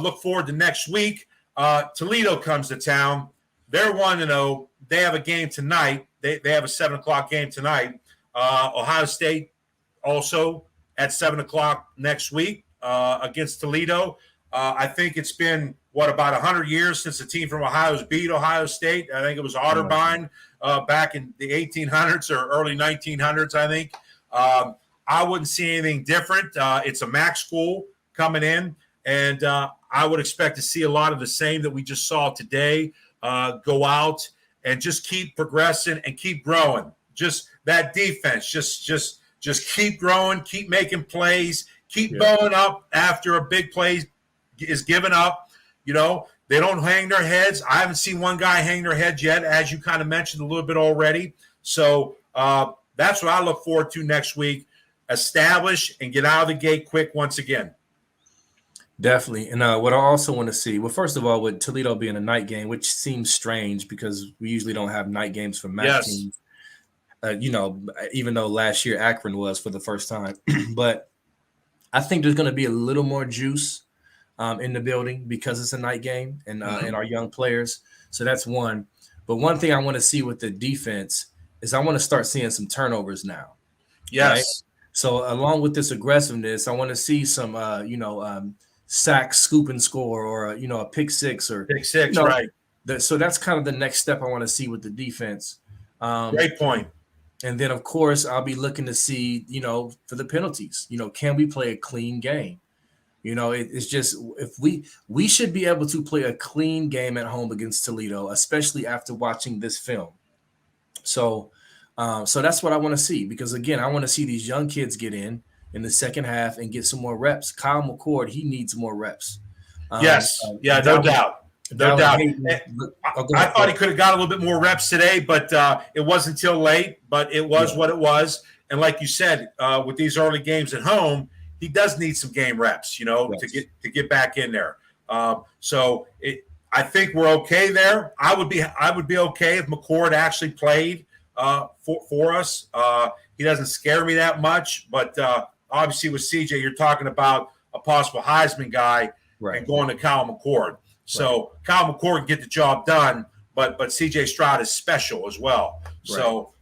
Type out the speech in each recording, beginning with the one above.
look forward to next week. Toledo comes to town. They're 1-0. They have a game tonight. They have a 7 o'clock game tonight. Ohio State also at 7 o'clock next week against Toledo. I think it's been, about 100 years since a team from Ohio has beat Ohio State. I think it was Otterbein back in the 1800s or early 1900s, I think. I wouldn't see anything different. It's a MAC school coming in, and I would expect to see a lot of the same that we just saw today go out and just keep progressing and keep growing. Just that defense, just keep growing, keep making plays, keep bowing up after a big play is given up. They don't hang their heads. I haven't seen one guy hang their head yet, as you kind of mentioned a little bit already. So that's what I look forward to next week. Establish and get out of the gate quick once again. Definitely. And what I also want to see, well, first of all, with Toledo being a night game, which seems strange because we usually don't have night games for MAC teams, even though last year Akron was for the first time. But I think there's going to be a little more juice in the building because it's a night game and our young players. So that's one. But one thing I want to see with the defense is I want to start seeing some turnovers now. Yes. Right? So along with this aggressiveness, I want to see some, sack, scoop, and score, or a pick six right. So that's kind of the next step I want to see with the defense. Great point. And then, of course, I'll be looking to see, for the penalties. Can we play a clean game? It's just if we should be able to play a clean game at home against Toledo, especially after watching this film. So that's what I want to see, because again, I want to see these young kids get in the second half and get some more reps. Kyle McCord, he needs more reps. No doubt. No doubt. I thought he could have got a little bit more reps today, but it wasn't until late. But it was what it was. And like you said, with these early games at home, he does need some game reps, to get back in there. I think we're okay there. I would be okay if McCord actually played for us. He doesn't scare me that much, but obviously with CJ, you're talking about a possible Heisman guy and going to Kyle McCord. So Kyle McCord can get the job done, but CJ Stroud is special as well. Right. So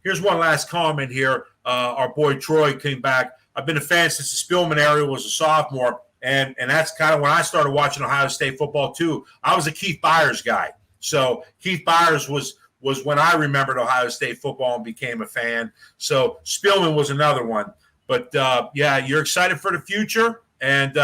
here's one last comment here. Our boy Troy came back. I've been a fan since the Spillman era was a sophomore, and that's kind of when I started watching Ohio State football too. I was a Keith Byers guy. So Keith Byers was when I remembered Ohio State football and became a fan. So Spillman was another one. But, you're excited for the future and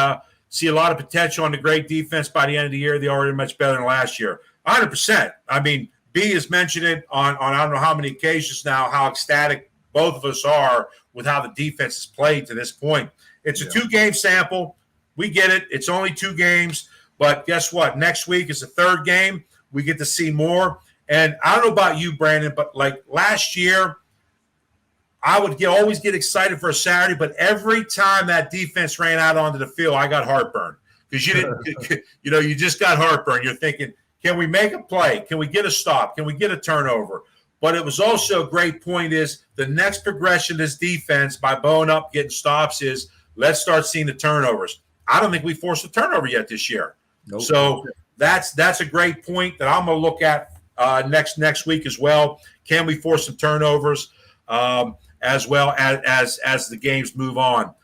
see a lot of potential on the great defense by the end of the year. They already much better than last year. 100%. I mean, B has mentioned it on I don't know how many occasions now, how ecstatic both of us are with how the defense has played to this point. It's a 2-game sample. We get it. It's only 2 games. But guess what? Next week is the 3rd game. We get to see more. And I don't know about you, Brandon, but like last year, I would always get excited for a Saturday, but every time that defense ran out onto the field, I got heartburn because you didn't, you just got heartburn. You're thinking, can we make a play? Can we get a stop? Can we get a turnover? But it was also a great point is the next progression of this defense by bowing up, getting stops is let's start seeing the turnovers. I don't think we forced a turnover yet this year. Nope. So that's a great point that I'm going to look at next week as well. Can we force some turnovers as well as the games move on?